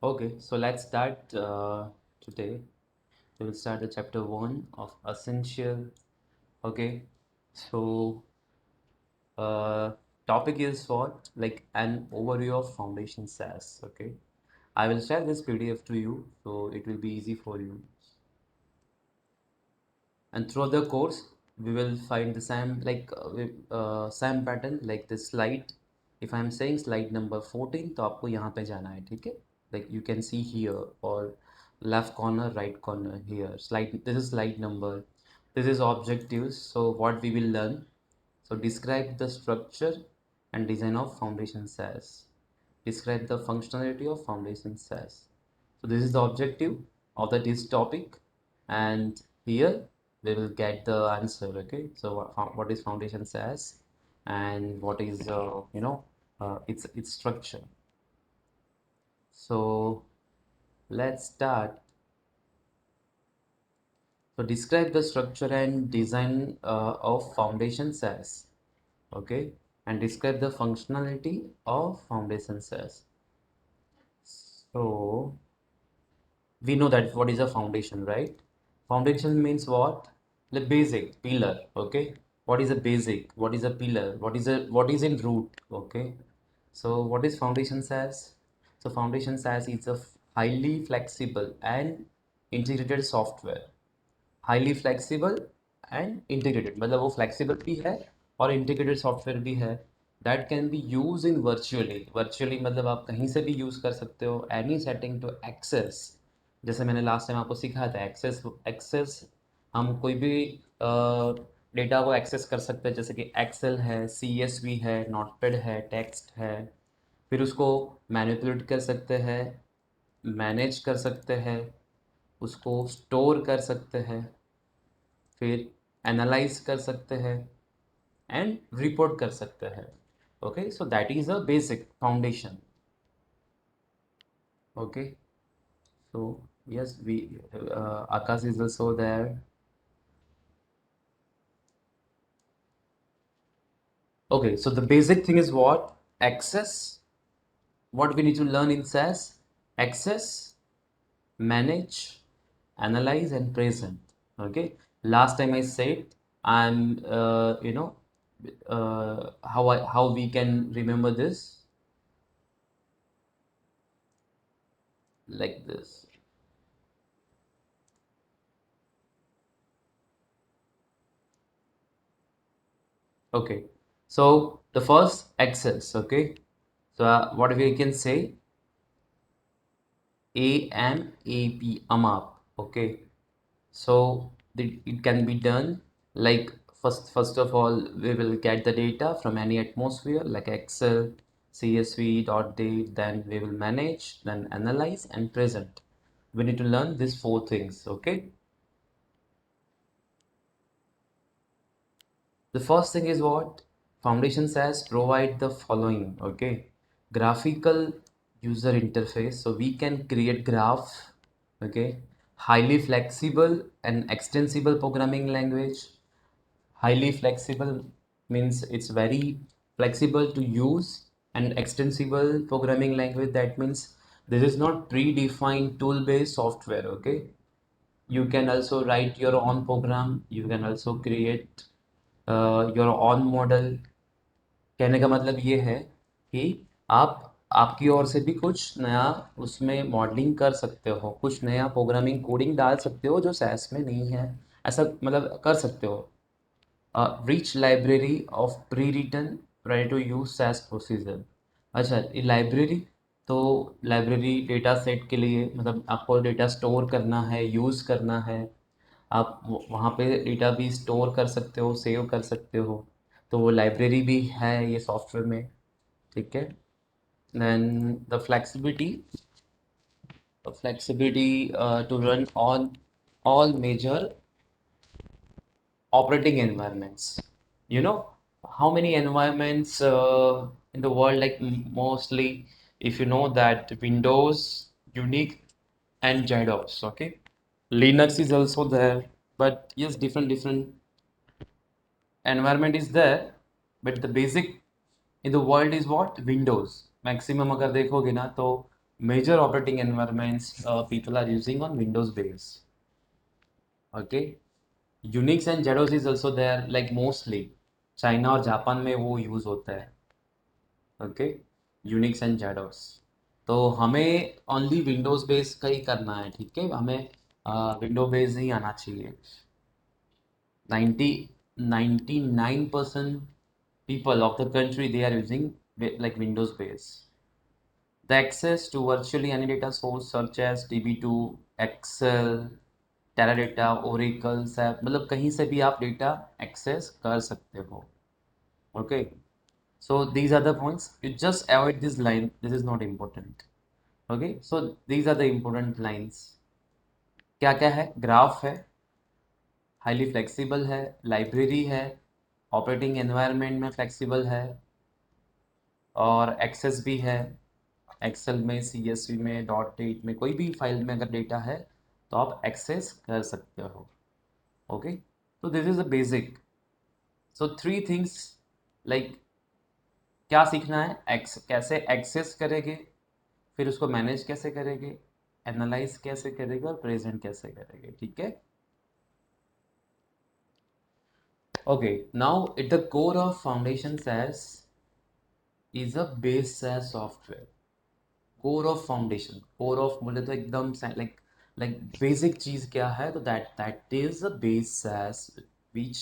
Okay, so let's start today. We will start the chapter 1 of Essential. Okay, so uh, topic is what? Like an overview of Foundation SAS. Okay, I will share this PDF to you so it will be easy for you. And throughout the course, we will find the same pattern like this slide. If I'm saying slide number 14, तो आपको यहाँ पे जाना है, ठीक है? Like you can see here or left corner, right corner here. Slide. This is slide number. This is objectives. So what we will learn. So describe the structure and design of Foundation SAS. Describe the functionality of Foundation SAS. So this is the objective of this topic, and here we will get the answer. Okay, so what is Foundation SAS and what is its structure. So let's start. So describe the structure and design of Foundation SAS. Okay, and describe the functionality of Foundation SAS. So we know that what is a foundation, right? Foundation means what? The basic pillar. Okay, what is a basic, what is a pillar, what is in root? Okay, so what is foundation SAS? So foundation SAS is a highly flexible and integrated software. Highly flexible and integrated, मतलब वो flexible भी है और integrated software भी है. That can be use in virtually मतलब आप कहीं से भी यूज़ कर सकते हो. एनी सेटिंग टू एक्सेस, जैसे मैंने लास्ट टाइम आपको सिखाया था, एक्सेस एक्सेस हम कोई भी डेटा को एक्सेस कर सकते हैं, जैसे कि एक्सेल है, CSV है, नोटपैड है, टेक्स्ट है. फिर उसको मैनिपुलेट कर सकते हैं, मैनेज कर सकते हैं, उसको स्टोर कर सकते हैं, फिर एनालाइज कर सकते हैं एंड रिपोर्ट कर सकते हैं. Okay, so that is a basic foundation. Okay, so yes, we Akash is also there. Okay, so the basic thing is what? Access. What we need to learn in SAS: access, manage, analyze, and present. Okay, last time I said, I'm how we can remember this, like this. Okay, so the first access. Okay, so what we can say, AMAP, AMAP. Okay, so it can be done like first of all we will get the data from any atmosphere like Excel, CSV, date, then we will manage, then analyze and present. We need to learn these four things. Okay, the first thing is what? Foundation SAS provide the following. Okay, graphical user interface, so we can create graph. Okay, highly flexible and extensible programming language. Highly flexible means it's very flexible to use, and extensible programming language, that means this is not predefined tool based software. Okay, you can also write your own program, you can also create your own model. कहने का मतलब ये है कि आप आपकी ओर से भी कुछ नया उसमें मॉडलिंग कर सकते हो, कुछ नया प्रोग्रामिंग कोडिंग डाल सकते हो जो सैस में नहीं है, ऐसा मतलब कर सकते हो. Rich library of pre written ready to use SAS procedure. अच्छा, ये लाइब्रेरी, तो लाइब्रेरी डेटा सेट के लिए, मतलब आपको डेटा स्टोर करना है, यूज़ करना है, आप वहाँ पे डेटा भी स्टोर कर सकते हो, सेव कर सकते हो, तो वो लाइब्रेरी भी है ये सॉफ्टवेयर में. ठीक है. Then the flexibility to run on all major operating environments. You know how many environments in the world, like mostly, if you know that Windows, Unix, and JDOS. Okay, Linux is also there, but yes, different environment is there, but the basic in the world is what? Windows. Maximum अगर देखोगे ना तो major operating environments people are using on Windows base. Okay, Unix and JADOS is also there, like mostly China और Japan में वो use होता है. Okay, Unix and JADOS. तो हमें ओनली विंडोज बेस का ही करना है, ठीक है. हमें विंडो बेस ही आना चाहिए. 99% people of the country, they are using like Windows base. The access to virtually any data source such as DB2, Excel, Teradata, Oracle, SAP, मतलब कहीं से भी आप डेटा एक्सेस कर सकते हो. Okay, so these are the points. You just avoid this line. This is not important. Okay, so these are the important lines. क्या क्या है? ग्राफ है, हाईली फ्लेक्सिबल है, लाइब्रेरी है, ऑपरेटिंग एनवायरनमेंट में फ्लेक्सिबल है, और एक्सेस भी है. एक्सेल में, CSV में, डॉट डेट में, कोई भी फाइल में अगर डेटा है तो आप एक्सेस कर सकते हो. ओके, तो this is a basic. So three things, like क्या सीखना है? कैसे एक्सेस करेंगे, फिर उसको मैनेज कैसे करेंगे, एनालाइज कैसे करेंगे, और प्रेजेंट कैसे करेंगे. ठीक है. Okay, now at the core of foundation SaaS is a base SaaS software. Core of foundation, core of बोले तो एकदम लाइक बेसिक चीज क्या है, तो that is a base SaaS which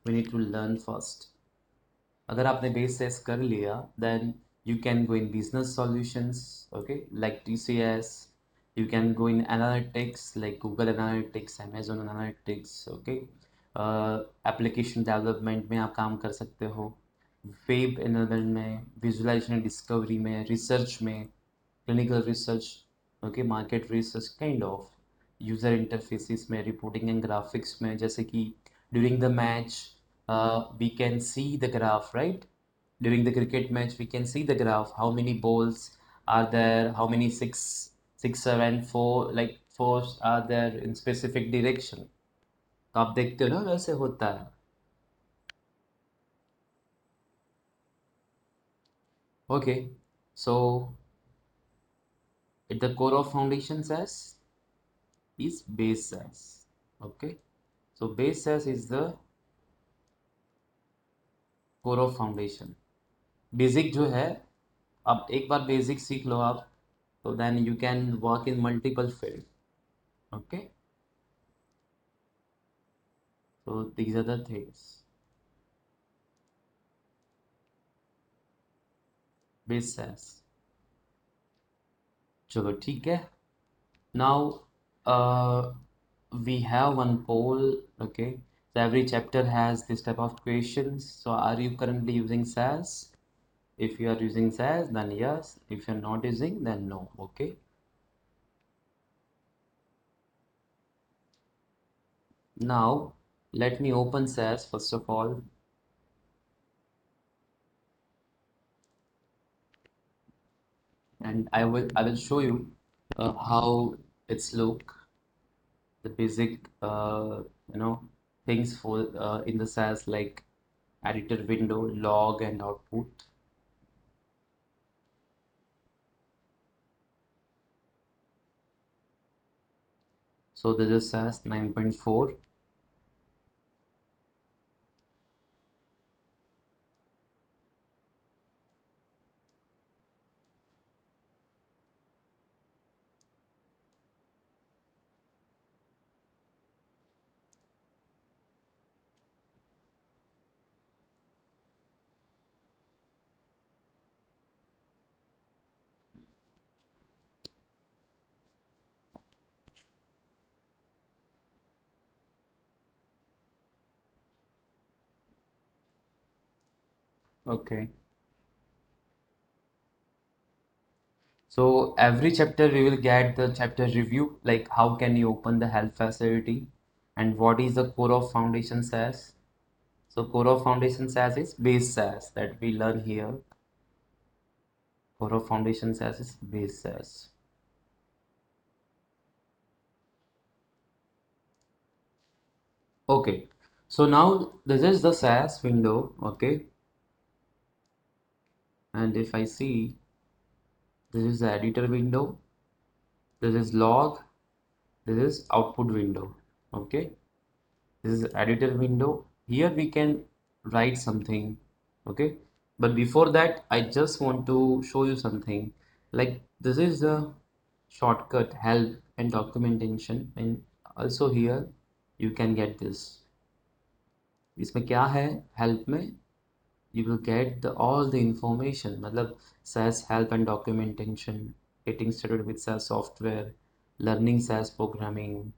we need to learn first. अगर आपने base SaaS कर लिया, देन you can go in business solutions, okay, like TCS. You can go in analytics like Google Analytics, Amazon Analytics, okay. Application development में आप काम कर सकते हो, वेब एनालिटिक्स में, विजुअलाइजेशन डिस्कवरी में, रिसर्च में, clinical research, okay, market research, kind of user interfaces में, रिपोर्टिंग एंड ग्राफिक्स में. जैसे कि during the match we can see the graph, right? During the cricket match we can see the graph, how many balls are there, how many six seven four, like fours are there in specific direction. तो आप देखते हो ना, वैसे होता है. Okay, so at the core of foundation SaaS is base SaaS. Okay, so base SaaS is the core of foundation. Basic जो है, अब एक बार बेसिक सीख लो आप, तो then you can work in multiple field. Okay, so these are the things. Base SaaS. चलो ठीक है. Now, we have one poll, okay? So every chapter has this type of questions. So are you currently using SaaS? If you are using SaaS, then yes. If you're not using, then no, okay? Now, let me open SaaS first of all. And I will show you how it's look, the basic you know things for in the SaaS, like editor window, log and output. So this is SaaS 9.4. Okay. So every chapter we will get the chapter review, like how can you open the health facility and what is the core of foundation SaaS. So core of foundation SaaS is base SaaS that we learn here. Core of foundation SaaS is base SaaS. Okay. So now this is the SaaS window, okay? And if I see, this is the editor window. this is log, this is output window. Okay, this is editor window. Here we can write something. Okay, but before that I just want to show you something. Like this is the shortcut help and documentation, and also here you can get this. इसमें क्या है help में you will get all the information, मतलब SAS help and documentation, getting started with SAS software, learning SAS programming,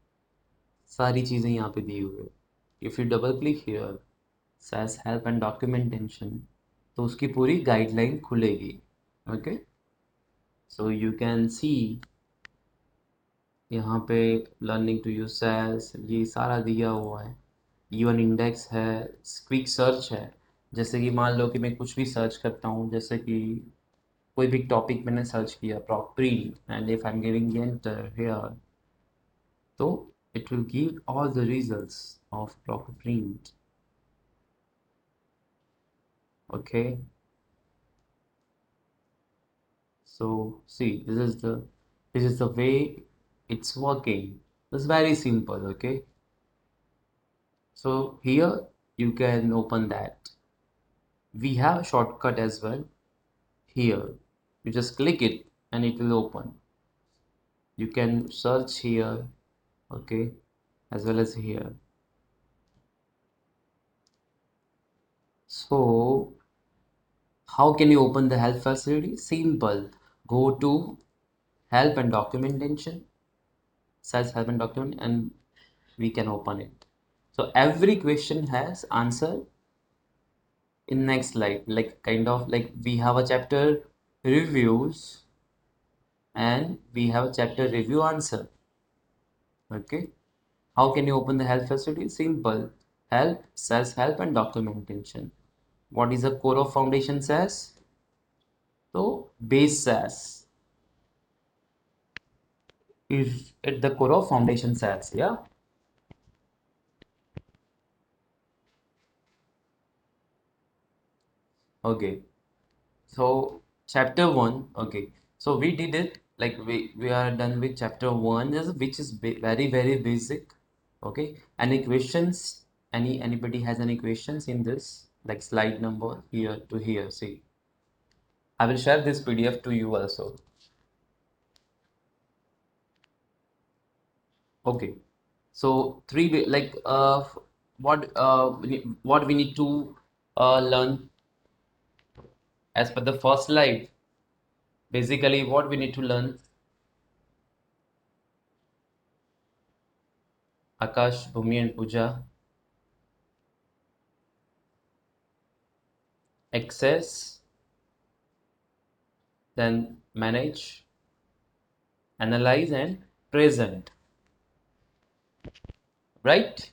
सारी चीज़ें यहाँ पे दी हुई है. If you double click here SAS help and documentation, तो उसकी पूरी गाइडलाइन खुलेगी. ओके, सो यू कैन सी यहाँ पे लर्निंग टू यूज SAS ये सारा दिया हुआ है. इवन इंडेक्स है, क्विक सर्च है. जैसे कि मान लो कि मैं कुछ भी सर्च करता हूँ, जैसे कि कोई भी टॉपिक मैंने सर्च किया property, and if I am giving enter here, तो it will give all the results of proper print. Okay, so see, this is the way it's working. It's very simple. Okay, so here you can open that. We have a shortcut as well. Here you just click it and it will open. You can search here. Okay, as well as here. So how can you open the help facility? Simple. Go to help and documentation, search help and document, and we can open it. So every question has answer in next slide. Like kind of like we have a chapter reviews and we have a chapter review answer. Okay. How can you open the help facility? Simple. Help, says help and documentation. What is the core of foundation says? So base says is at the core of foundation says, yeah. Okay. So chapter one, okay. So we did it like we are done with chapter one, which is very basic. Okay. Any questions? Anybody has any questions in this? Like slide number here to here. See, I will share this PDF to you also. Okay. So like what we need to learn as per the first slide. Basically, what we need to learn. Akash, Bhumi, and Pooja. Access, then manage, analyze, and present. Right?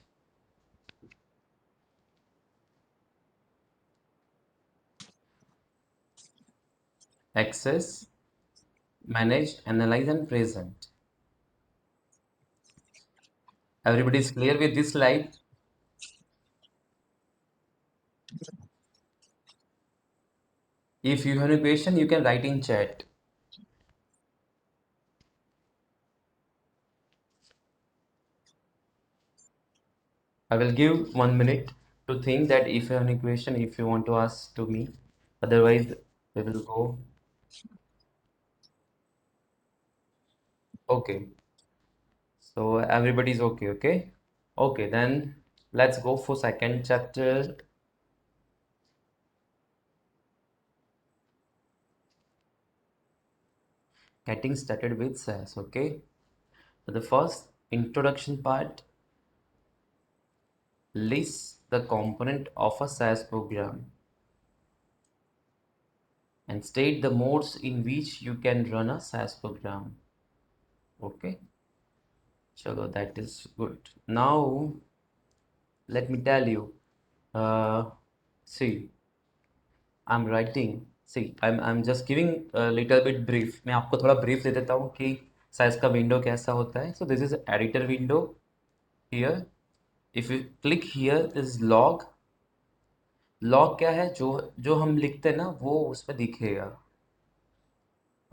Access, manage, analyze, and present. Everybody is clear with this slide? If you have a question, you can write in chat. I will give 1 minute to think that if you have any question, if you want to ask to me. Otherwise, we will go. Okay. So everybody is okay, okay? Okay, then let's go for second chapter. Getting started with SAS, okay? So the first introduction part lists the component of a SAS program and state the modes in which you can run a SAS program. Okay, so that is good. Now let me tell you. See, I'm writing. See, I'm just giving a little bit brief. मैं आपको थोड़ा brief दे देता हूँ कि SAS का window कैसा होता है. So this is editor window here. If you click here, this is log. Log क्या है, जो जो हम लिखते हैं ना वो उसमें दिखेगा.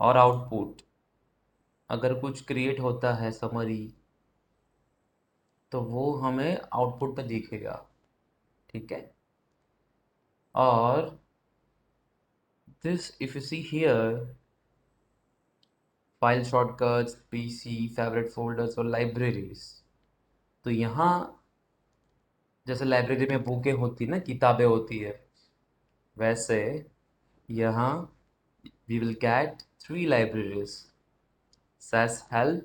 और आउटपुट, अगर कुछ क्रिएट होता है समरी, तो वो हमें आउटपुट में दिखेगा, ठीक है। और this if you see here, file shortcuts, PC, favourite folders और लाइब्रेरीज, तो यहाँ जैसे लाइब्रेरी में बुकें होती ना, किताबें होती है, वैसे यहाँ we will get three libraries: SAS help,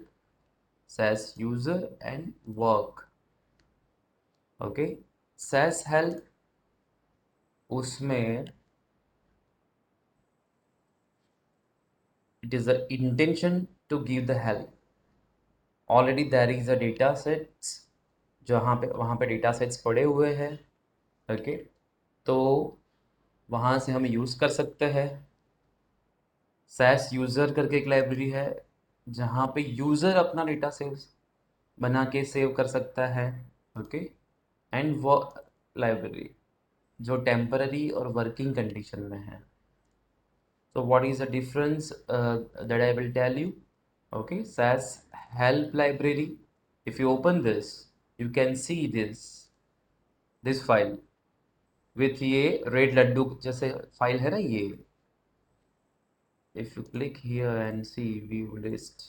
SAS user and work. Okay, SAS help, उसमें it is the intention to give the help. Already there is a data sets, जहाँ पे वहाँ पे डेटा सेट्स पड़े हुए हैं, ओके। तो वहाँ से हम यूज़ कर सकते हैं। SAS यूज़र करके एक लाइब्रेरी है, जहाँ पे यूज़र अपना डेटा सेव बना के सेव कर सकता है, ओके। एंड वो लाइब्रेरी जो टेम्पररी और वर्किंग कंडीशन में है। So what is the difference that I will tell you? Okay, SAS help library. If you open this, you can see this file with ये red Laddu जैसे file है ना ये। If you click here and see view list,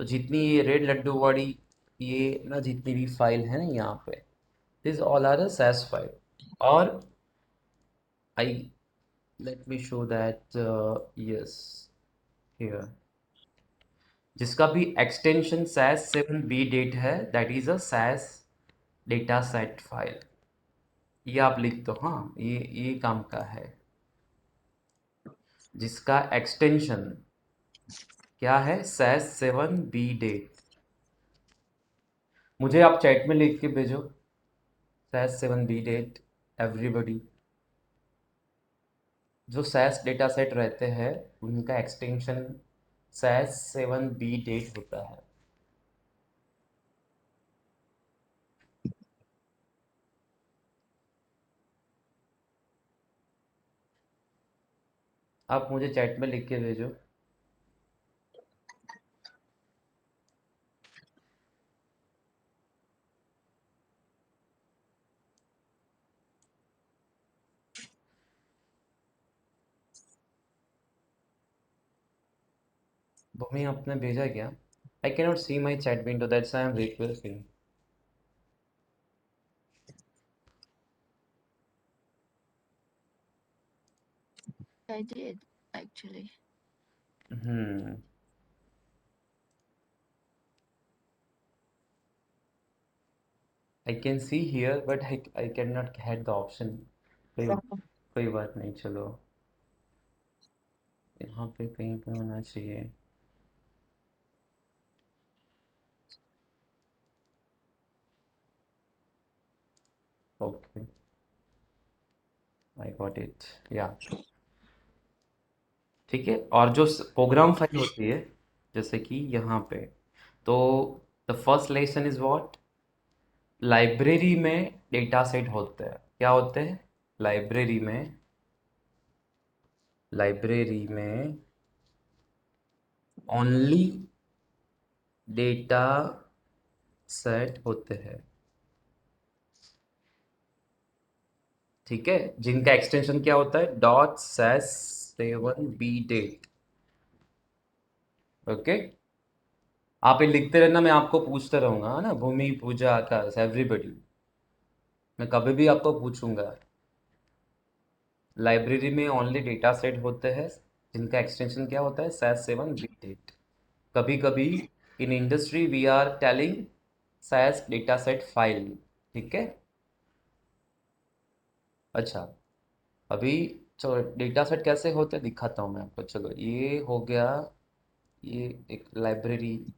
तो जितनी ये red Laddu वाली ये ना जितनी भी फाइल है ना यहाँ पे, this all are SAS file. और I let me show that yes here, जिसका भी एक्सटेंशन SAS 7b डेट है, that is a SAS data set file. ये आप लिख दो, हाँ, ये काम का है, जिसका एक्सटेंशन क्या है, SAS 7b डेट। मुझे आप चैट में लिख के भेजो SAS 7b डेट एवरीबॉडी। जो SAS डेटा सेट रहते हैं उनका एक्सटेंशन SAS 7b डेट होता है। आप मुझे चैट में लिख के भेजो। भूमि आपने भेजा क्या? I cannot see my chat window, that's I am requesting. I did actually. I can see here but I can not get the option. कोई बात नहीं, चलो यहाँ पे कहीं पे होना चाहिए। ओके, आई गॉट इट, या ठीक है। और जो प्रोग्राम फाइल होती है, जैसे कि यहाँ पे, तो the first lesson is what, library में डेटा सेट होते हैं। क्या होते हैं? लाइब्रेरी में लाइब्रेरी में ओनली डेटा सेट होते हैं, ठीक है, जिनका एक्सटेंशन क्या होता है, .SAS7b डेट, ओके। आप ये लिखते रहना, मैं आपको पूछते रहूंगा, है ना, भूमि, पूजा, आकाश, एवरीबॉडी, मैं कभी भी आपको पूछूंगा। लाइब्रेरी में ओनली डेटा सेट होते हैं जिनका एक्सटेंशन क्या होता है, SAS7b डेट। कभी कभी in industry we are telling SAS data set file, ठीक है। अच्छा, अभी चलो डेटा सेट कैसे होते हैं दिखाता हूँ मैं आपको। चलो, ये हो गया, ये एक लाइब्रेरी,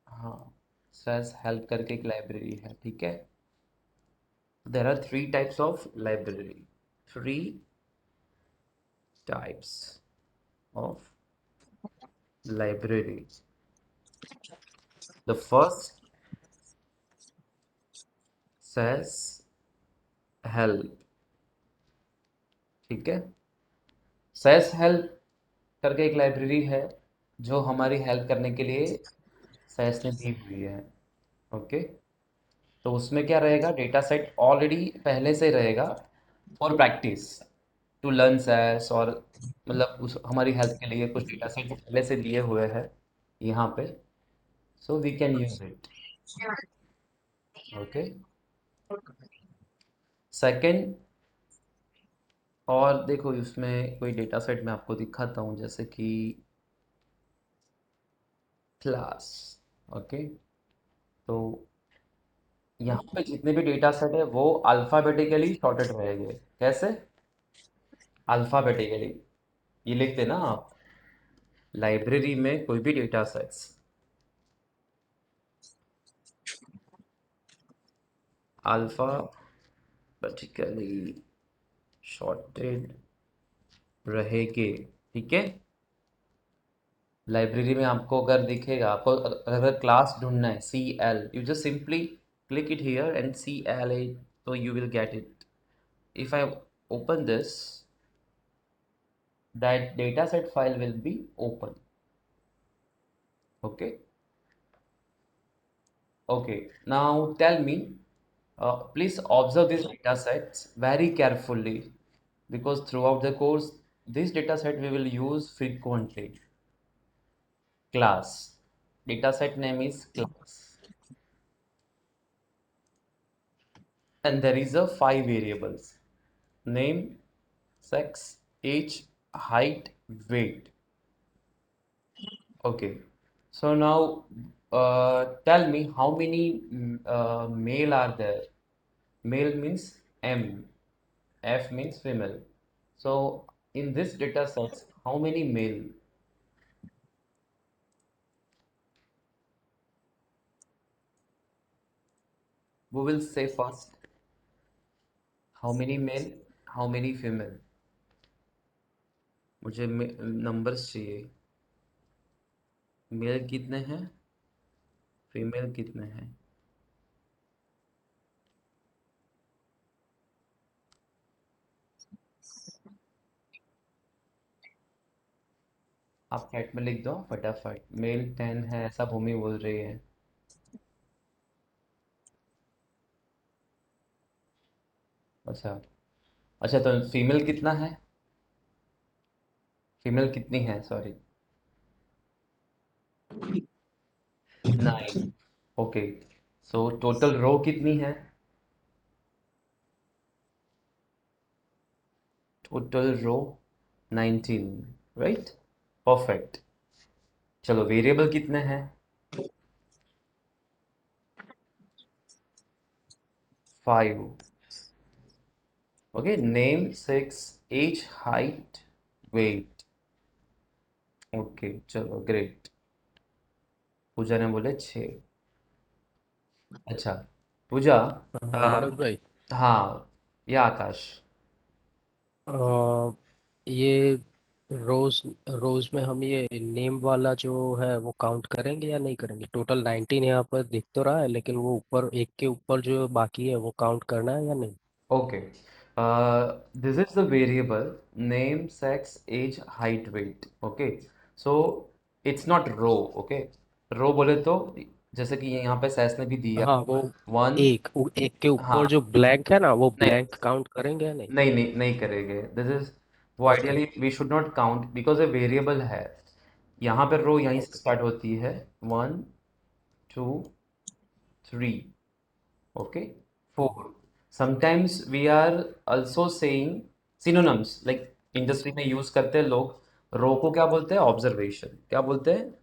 हाँ, SAS हेल्प करके एक लाइब्रेरी है, ठीक है। There are three types of library, three types of library. The first, SAS help, ठीक है। SAS हेल्प करके एक लाइब्रेरी है, जो हमारी हेल्प करने के लिए सैस ने दी हुई है। ओके, तो उसमें क्या रहेगा, डेटा सेट ऑलरेडी पहले से रहेगा for practice, to learn SAS, और मतलब उस हमारी हेल्प के लिए कुछ डेटा सेट पहले से दिए हुए हैं यहाँ पे, so we can use it. Okay, second, और देखो इसमें कोई डेटा सेट मैं आपको दिखाता हूँ, जैसे कि क्लास। ओके, तो यहाँ पे जितने भी डेटा सेट है वो अल्फ़ाबेटिकली सॉर्टेड रहेंगे। कैसे? अल्फ़ाबेटिकली, ये लिखते ना आप, लाइब्रेरी में कोई भी डेटा सेट्स अल्फ़ाबेटिकली सॉर्टेड रहेंगे। ठीक है, लाइब्रेरी में आपको अगर दिखेगा, आपको अगर क्लास ढूंढना है, CL, you just simply click it here and CLA, तो you will get it. If I open this, that dataset file will be open. Okay, okay, now tell me, please observe these data sets very carefully, because throughout the course this data set we will use frequently. Class, data set name is class, and there is a five variables: name, sex, age, height, weight. Okay, so now tell me how many male are there. Male means M, F means female. So in this data set, how many male? We will say first, how many male, how many female? मुझे numbers चाहिए। Mail कितने हैं, female कितने हैं? आप chat में लिख दो फटाफट, मेल 10 है ऐसा भूमि बोल रही है। अच्छा, अच्छा, तो फीमेल कितना है, फीमेल कितनी है, sorry? 9। Okay, so total row कितनी है? Total row 19, right? परफेक्ट। चलो वेरिएबल कितने हैं? 5। Okay, name 6, age, height, weight. Okay, चलो ग्रेट। पूजा ने बोले 6। अच्छा, पूजा। हाँ मनोज भाई। हाँ, या आकाश। अ, ये रोज रोज में हम ये नेम वाला जो है वो काउंट करेंगे या नहीं करेंगे? टोटल 19 यहाँ पर दिख तो रहा है, लेकिन वो ऊपर एक के ऊपर जो बाकी है वो काउंट करना है या नहीं? Okay. This is the variable name, sex, age, height, weight. Okay. So it's not row. Okay. Row बोले तो जैसे कि यहाँ पे सैस ने भी दिया हाँ वो वन। एक के ऊपर हाँ, जो ब्लैंक है ना वो नहीं, ब्लैंक काउंट करेंगे या नहीं? नहीं, नहीं, नहीं करेंगे। दिस इज, वो okay. Ideally we should not count because a variable है। यहाँ पर रो यहीं से ओके। स्टार्ट होती है, 1, 2, 3। Okay, 4. Sometimes we are also saying synonyms, like industry में यूज करते हैं लोग। रो को क्या बोलते हैं? ऑब्जर्वेशन। क्या बोलते हैं?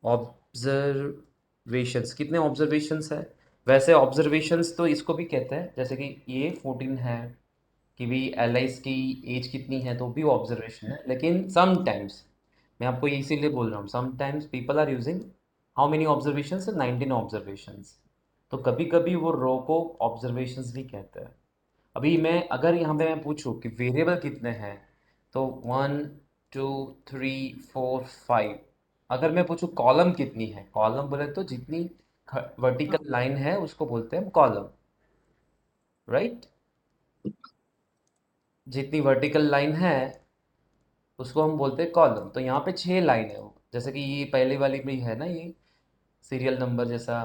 ऑब्जर्वेशंस। कितने ऑब्जर्वेशंस है? वैसे ऑब्जर्वेशंस तो इसको भी कहते हैं, जैसे कि ये 14 है, कि भी एलाइस की एज कितनी है, तो भी वो ऑब्जर्वेशन है। लेकिन समटाइम्स, मैं आपको ये इसीलिए बोल रहा हूँ, sometimes people are using how many observations, 19 observations. तो कभी कभी वो रो को ऑब्जर्वेशंस भी कहते हैं। अभी मैं अगर यहाँ पे मैं पूछूं कि वेरिएबल कितने हैं, तो 1, 2, 3, 4, 5। अगर मैं पूछूं कॉलम कितनी है, कॉलम बोले तो जितनी वर्टिकल लाइन है उसको बोलते हैं कॉलम, राइट? जितनी वर्टिकल लाइन है उसको हम बोलते हैं कॉलम। तो यहाँ पे 6 लाइन है वो, जैसे कि ये पहले वाली में है ना, ये सीरियल नंबर जैसा।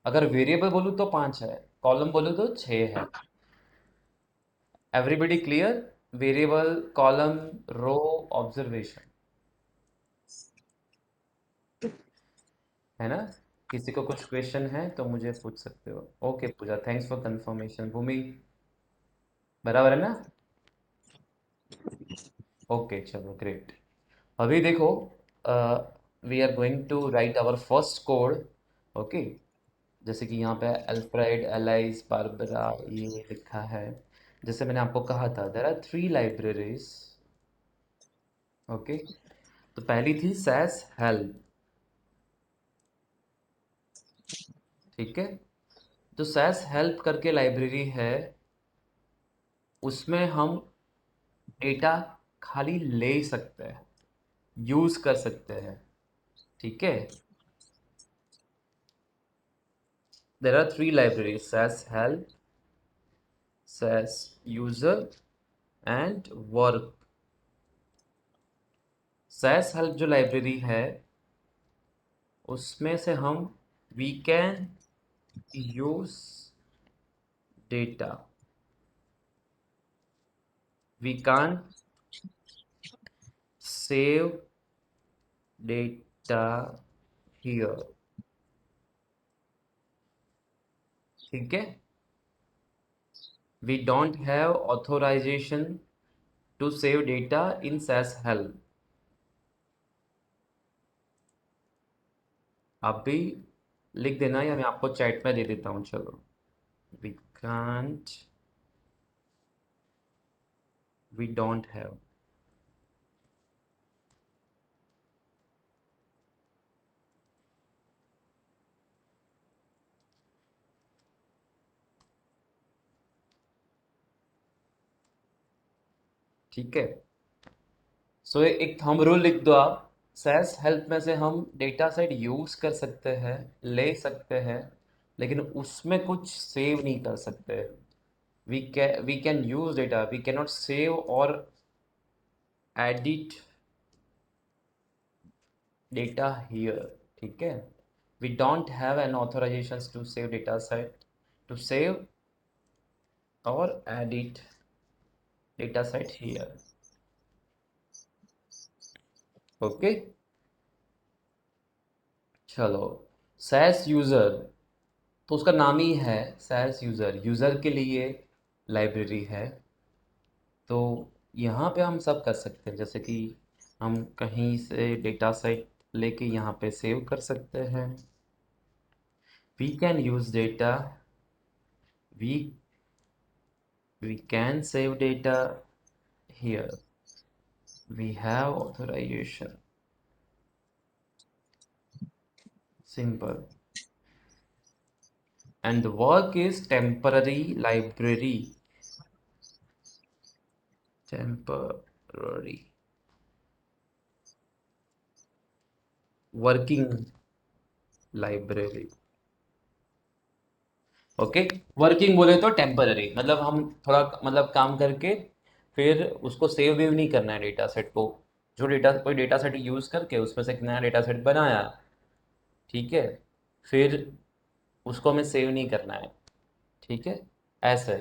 अगर वेरिएबल बोलूँ तो 5 है, कॉलम बोलूँ तो 6 है। Everybody clear? वेरिएबल, कॉलम, रो, ऑब्जर्वेशन, है ना? किसी को कुछ क्वेश्चन है तो मुझे पूछ सकते हो। Okay Pooja, thanks for confirmation. Bhoomi, बराबर है ना? ओके चलो ग्रेट। अभी देखो, we are going to write our first code. Okay, जैसे कि यहाँ पे अल्फ्रेड, एलाइस, बारबरा, ये लिखा है। जैसे मैंने आपको कहा था, देर आर 3 लाइब्रेरीज। ओके, तो पहली थी सैस हेल्प। ठीक है, जो सैस हेल्प करके लाइब्रेरी है, उसमें हम डेटा खाली ले सकते हैं, यूज कर सकते हैं। ठीक है, there are 3 libraries, SAS help, SAS user and work. SAS help जो लाइब्रेरी है, उसमें से हम we can use data, we can save data here. ठीक है, we don't have authorisation to save data in SAS help. आप भी लिख देना या मैं आपको चैट में दे देता हूँ। चलो, we can't, we don't have. ठीक है, सो एक थंब रूल लिख दो आप। सैस हेल्प में से हम डेटा सेट यूज कर सकते हैं, ले सकते हैं, लेकिन उसमें कुछ सेव नहीं कर सकते। We can use data, we can not save और एडिट डेटा हियर। ठीक है, we don't have an authorization to save data set, to save और edit data set here. Okay, चलो, सैस यूजर, तो उसका नाम ही है सैस यूजर, यूजर के लिए लाइब्रेरी है। तो यहाँ पे हम सब कर सकते हैं, जैसे कि हम कहीं से डेटा सेट लेके यहाँ पे सेव कर सकते हैं। We can use data, we we can save data here, we have authorisation, simple. And the work is temporary library, temporary working library. Okay, working बोले तो टेम्पररी, मतलब हम थोड़ा मतलब काम करके फिर उसको सेव वेव नहीं करना है डेटा सेट को। जो डेटा, कोई डेटा सेट यूज करके उसमें से एक नया डेटा सेट बनाया, ठीक है, फिर उसको हमें सेव नहीं करना है। ठीक है, ऐसे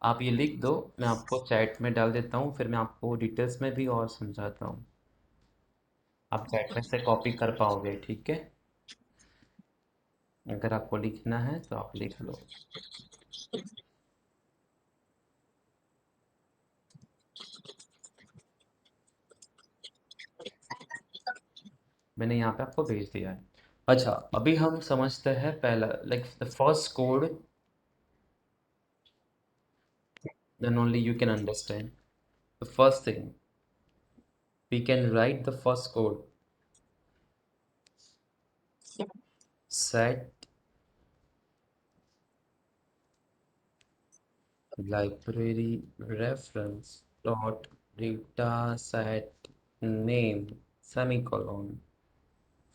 आप ये लिख दो, मैं आपको चैट में डाल देता हूँ, फिर मैं आपको डिटेल्स में भी और समझाता हूँ। आप चैट में से कॉपी कर पाओगे। ठीक है, अगर आपको लिखना है तो आप लिख लो। मैंने यहाँ पे आपको भेज दिया है। अच्छा, अभी हम समझते हैं पहला, like the first code, then only you can understand. The first thing, we can write the first code. Set library reference dot data set name semicolon,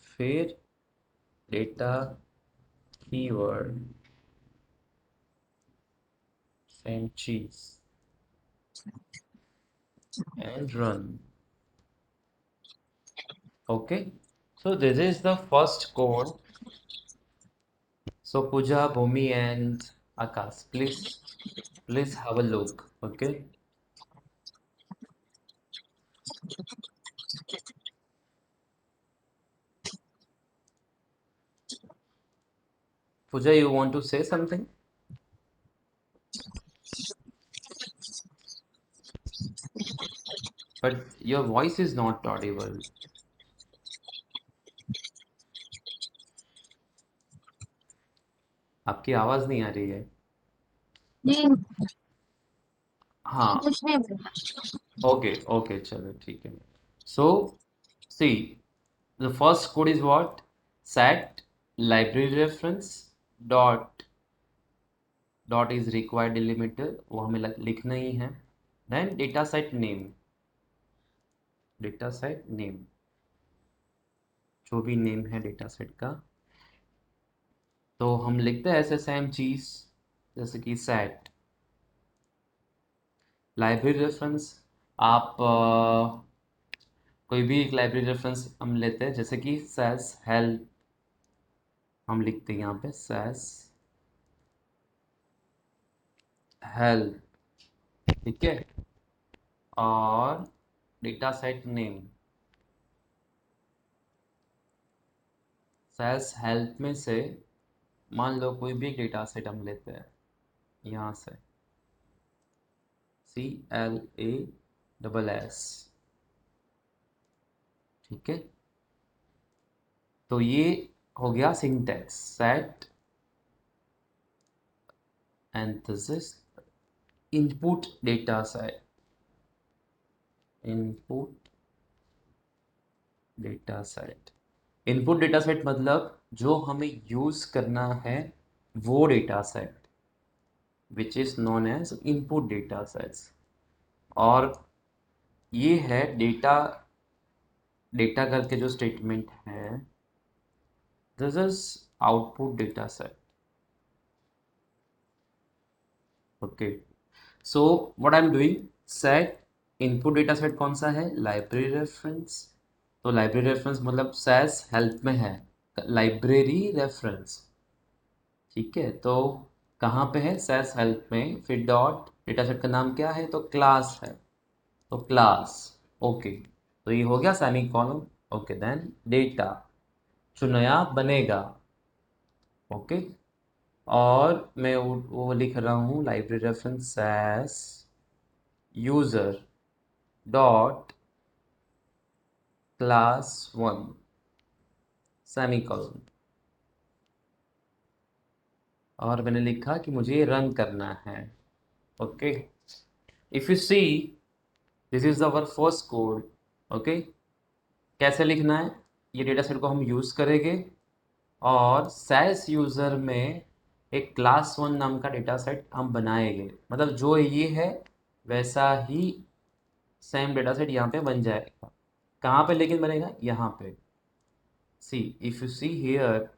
फिर data keyword same चीज। and run. Okay, so this is the first code. So Pooja, Bhumi, and Akash, please have a look. Okay, Pooja, you want to say something? But your voice is not audible. आपकी आवाज नहीं आ रही है. नहीं, हाँ. कुछ नहीं बोला। Okay, okay, चलो ठीक है. So, see, the first code is what? Set library reference dot is required delimiter, वो हमें लिखना ही है. Then data set name, जो भी नेम है डेटा सेट का, तो हम लिखते हैं ऐसे सेम चीज, जैसे कि सेट लाइब्रेरी रेफरेंस. आप कोई भी एक लाइब्रेरी रेफरेंस हम लेते हैं, जैसे कि सैस हेल्प, हम लिखते हैं यहाँ पे सैस हेल्प. ठीक है. और data set name SAS help में से मान लो कोई भी एक डेटा सेट हम लेते हैं यहाँ से, CLASS. ठीक है. तो ये हो गया syntax set, and this is input data set. Input data set, input data set मतलब जो हमें यूज करना है वो data set, which is known as input data sets. और ये है डेटा डेटा करके जो स्टेटमेंट है, this is output data set. Okay. So what I am doing, set input data set कौन सा है, लाइब्रेरी रेफरेंस. तो लाइब्रेरी रेफरेंस मतलब सैस हेल्प में है लाइब्रेरी रेफरेंस. ठीक है. तो कहाँ पे है, सैस हेल्प में, फिर डॉट डेटा सेट का नाम क्या है, तो क्लास है, तो क्लास. ओके. तो ये हो गया semicolon. Okay. Then data जो नया बनेगा. ओके. और मैं वो लिख रहा हूँ library reference SAS user dot class 1 semicolon. और मैंने लिखा कि मुझे ये रन करना है. Okay. If you see, this is our first code. Okay. कैसे लिखना है, ये डेटा सेट को हम यूज़ करेंगे और सैस यूज़र में एक क्लास 1 नाम का डेटा सेट हम बनाएंगे. मतलब जो ये है वैसा ही सेम डेटा सेट यहाँ पे बन जाएगा. कहाँ पे लेकिन बनेगा, यहाँ पे. See, if you see here,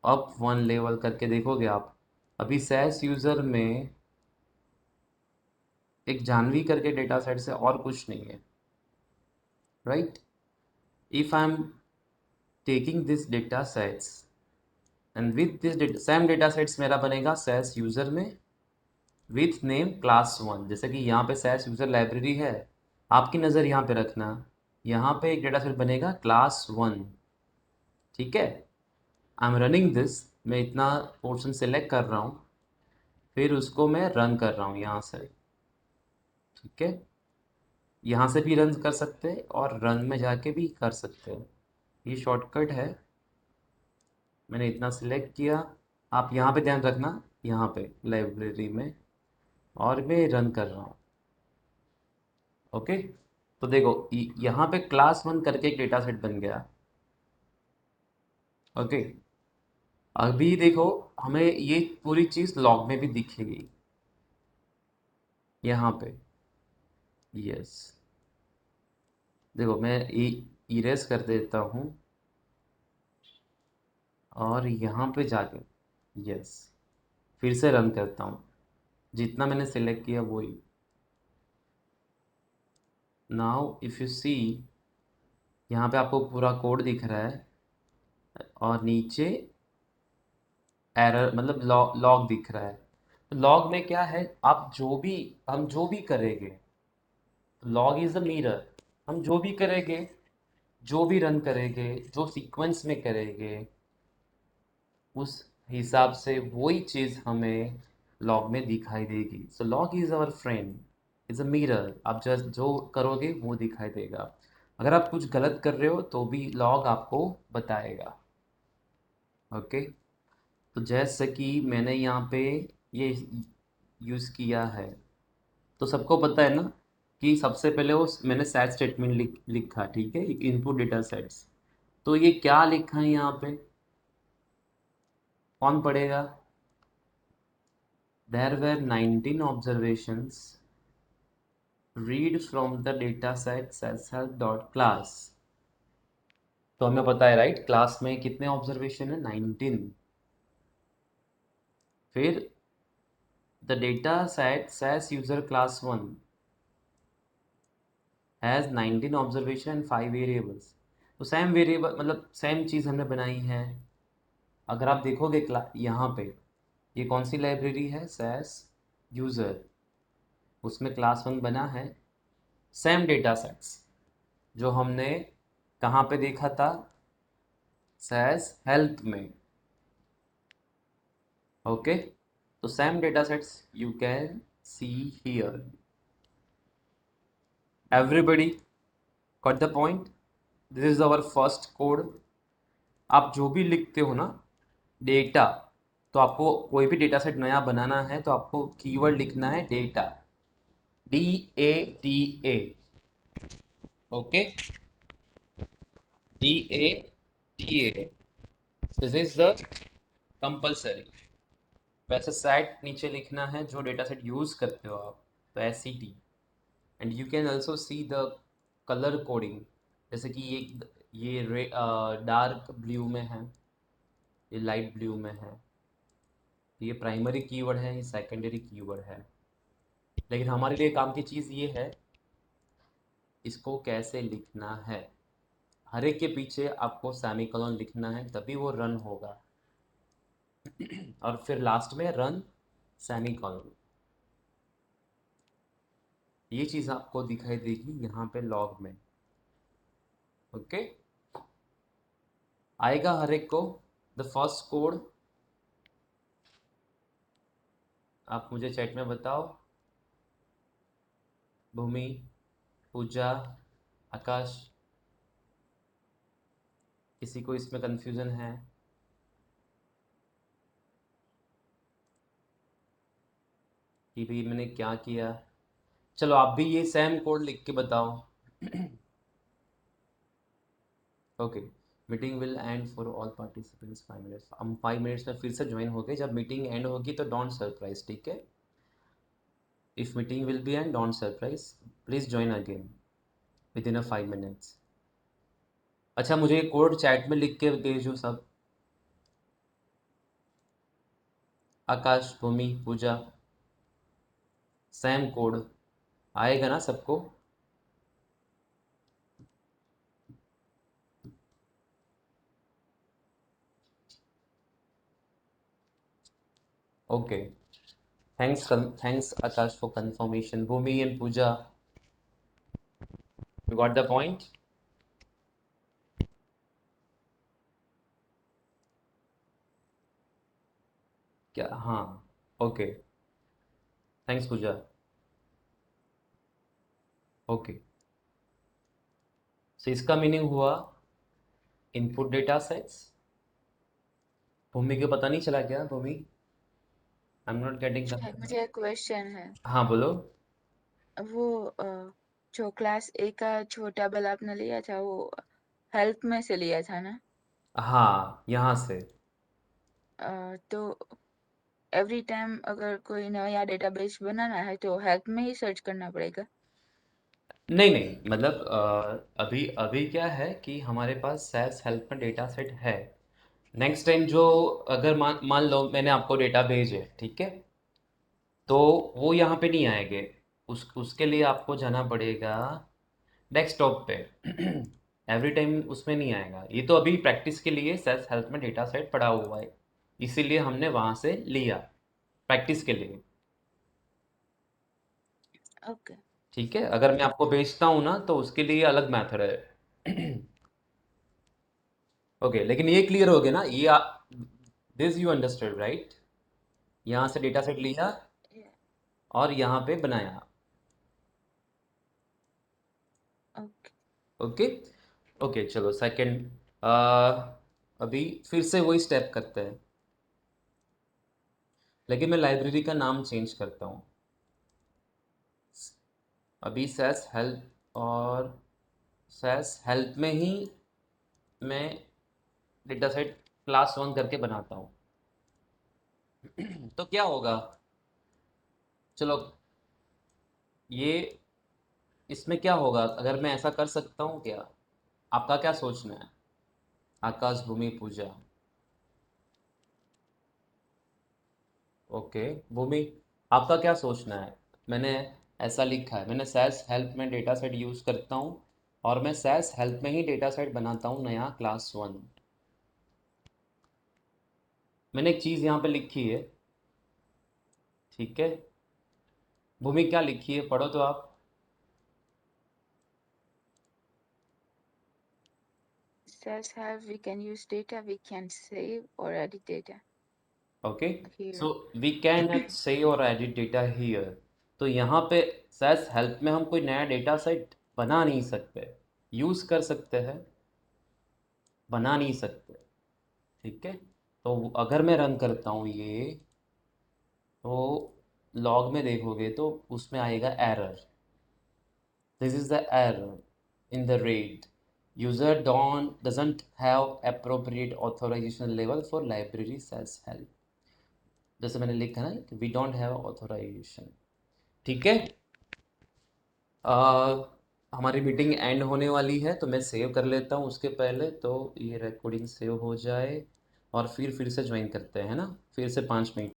up 1 level करके देखोगे आप, अभी सैस यूज़र में एक जानवी करके डेटा सेट से और कुछ नहीं है. Right. If I am taking this data sets and with this same data sets मेरा बनेगा सैस यूज़र में विथ नेम क्लास 1. जैसे कि यहाँ पे सैस यूज़र लाइब्रेरी है, आपकी नज़र यहाँ पे रखना, यहाँ पे एक डेटा सेट बनेगा क्लास 1. ठीक है. आई एम रनिंग दिस, मैं इतना पोर्शन सेलेक्ट कर रहा हूँ, फिर उसको मैं रन कर रहा हूँ यहाँ से. ठीक है. यहाँ से भी रन कर सकते हैं और रन में जाके भी कर सकते हैं, ये शॉर्टकट है. मैंने इतना सिलेक्ट किया, आप यहाँ पे ध्यान रखना, यहाँ पे लाइब्रेरी में, और मैं रन कर रहा हूँ. ओके. तो देखो यहाँ पे क्लास 1 करके एक डेटा सेट बन गया. ओके. अभी देखो हमें ये पूरी चीज़ लॉग में भी दिखेगी यहाँ पे. यस. देखो मैं इरेज कर देता हूँ और यहाँ पे जाके यस फिर से रन करता हूँ, जितना मैंने सेलेक्ट किया वही. नाउ इफ यू सी, यहाँ पे आपको पूरा कोड दिख रहा है और नीचे एरर मतलब लॉग दिख रहा है। तो लॉग में क्या है, आप हम जो भी करेंगे, लॉग इज द मिरर। हम जो भी करेंगे, जो भी रन करेंगे, जो सीक्वेंस में करेंगे, उस हिसाब से वही चीज़ हमें लॉग में दिखाई देगी। So log is our friend, is a mirror. आप जस्ट जो करोगे वो दिखाई देगा। अगर आप कुछ गलत कर रहे हो तो भी लॉग आपको बताएगा। ओके, तो जैसे कि मैंने यहाँ पे ये यूज़ किया है, तो सबको पता है ना कि सबसे पहले वो मैंने सेट स्टेटमेंट लिखा, ठीक है, इनपुट डेटा सेट्स। तो ये क्या लिखा है यहाँ पे, कौन पढ़ेगा? There were 19 observations. Read from the dataset says help.class. तो हमें पता है राइट, क्लास में कितने ऑब्जर्वेशन है? 19। फिर the data set says user class 1 has 19 observation and 5 variables. तो सेम वेरिएबल मतलब सेम चीज़ हमने बनाई है। अगर आप देखोगे यहाँ पे ये कौन सी लाइब्रेरी है, says यूज़र, उसमें क्लास 1 बना है। सेम डेटा सेट्स जो हमने कहाँ पे देखा था, says हेल्प में। ओके, तो same data sets you can see here. Everybody got the point? This is our first code. आप जो भी लिखते हो ना डेटा, तो आपको कोई भी डेटा सेट नया बनाना है तो आपको कीवर्ड लिखना है data, DATA। Okay, DATA, this is the compulsory. वैसे सेट नीचे लिखना है जो डेटा सेट यूज़ करते हो आप, तो SCT। And you can also see the colour coding, जैसे कि ये डार्क ब्लू में है, ये लाइट ब्लू में है। ये प्राइमरी कीवर्ड है, ये सेकेंडरी कीवर्ड है। लेकिन हमारे लिए काम की चीज़ ये है इसको कैसे लिखना है। हर एक के पीछे आपको सेमीकोलन लिखना है, तभी वो रन होगा। और फिर लास्ट में रन सेमीकोलन। ये चीज़ आपको दिखाई देगी यहाँ पे लॉग में। ओके, आएगा हर एक को। द फर्स्ट कोड आप मुझे चैट में बताओ। भूमि, पूजा, आकाश, किसी को इसमें कंफ्यूजन है? कि भाई मैंने क्या किया? चलो आप भी ये सेम कोड लिख के बताओ। Okay, meeting will and for all participants 5 minutes. हम 5 मिनट्स में फिर से ज्वाइन हो गए। जब मीटिंग एंड होगी तो डोंट सरप्राइज, ठीक है? If meeting will be and don't surprise, please join again with in a 5 minutes. अच्छा, मुझे ये कोड चैट में लिख के भेजो सब। आकाश, भूमि, पूजा, सेम कोड आएगा ना सबको? Okay, thanks Akash for confirmation. Bhumi and Puja, you got the point? क्या? हाँ, okay, thanks Puja. Okay, so इसका मीनिंग हुआ इनपुट डेटा सेट्स। भूमि को पता नहीं चला क्या? Bhoomi, I am not getting the. मुझे एक क्वेश्चन है। हाँ बोलो। वो जो क्लास ए का छोटा बिल आपने लिया था वो हेल्प में से लिया था ना? हाँ, यहाँ से। तो एवरी टाइम अगर कोई नया डेटाबेस बनाना है तो हेल्प में ही सर्च करना पड़ेगा? नहीं नहीं, मतलब अभी अभी क्या है कि हमारे पास सैस हेल्प में डेटा सेट है। नेक्स्ट टाइम जो, अगर मान मान लो मैंने आपको डेटा भेजे, ठीक है, तो वो यहाँ पे नहीं आएंगे। उसके लिए आपको जाना पड़ेगा डेस्कटॉप पे एवरी टाइम उसमें नहीं आएगा, ये तो अभी प्रैक्टिस के लिए सेल्स हेल्थ में डेटा सेट पड़ा हुआ है, इसीलिए हमने वहाँ से लिया प्रैक्टिस के लिए। ओके ठीक है, अगर मैं आपको भेजता हूँ ना तो उसके लिए अलग मेथड है। ओके, लेकिन ये क्लियर हो गया ना, ये दिस यू अंडरस्टैंड राइट, यहाँ से डेटा सेट लिया और यहाँ पे बनाया। ओके ओके ओके, चलो सेकंड, अभी फिर से वही स्टेप करते हैं, लेकिन मैं लाइब्रेरी का नाम चेंज करता हूँ। अभी सेस हेल्प और सेस हेल्प में ही मैं डेटा सेट क्लास 1 करके बनाता हूँ। तो क्या होगा, चलो ये इसमें क्या होगा अगर मैं ऐसा कर सकता हूँ क्या, आपका क्या सोचना है? आकाश, भूमि, पूजा। ओके, भूमि, आपका क्या सोचना है? मैंने ऐसा लिखा है, मैंने सैस हेल्प में डेटा सेट यूज़ करता हूँ और मैं सैस हेल्प में ही डेटा सेट बनाता हूँ नया क्लास 1। मैंने एक चीज़ यहाँ पे लिखी है, ठीक है। भूमि क्या लिखी है, पढ़ो तो आप। says have we can use data, we can save or edit data ओके, here. So we can say और एडिट डेटा हियर। तो यहाँ पे सैस हेल्प में हम कोई नया डेटा सेट बना नहीं सकते, यूज़ कर सकते हैं, बना नहीं सकते। ठीक है, तो अगर मैं रन करता हूँ ये, तो लॉग में देखोगे तो उसमें आएगा error, this is the error in the red, user don't doesn't have appropriate authorisation level for library सेल्स हेल्प। जैसे मैंने लिखा ना, वी डोंट हैव ऑथराइजेशन। ठीक है, हमारी मीटिंग एंड होने वाली है, तो मैं सेव कर लेता हूँ उसके पहले, तो ये रिकॉर्डिंग सेव हो जाए और फिर से ज्वाइन करते हैं ना, फिर से 5 मिनट।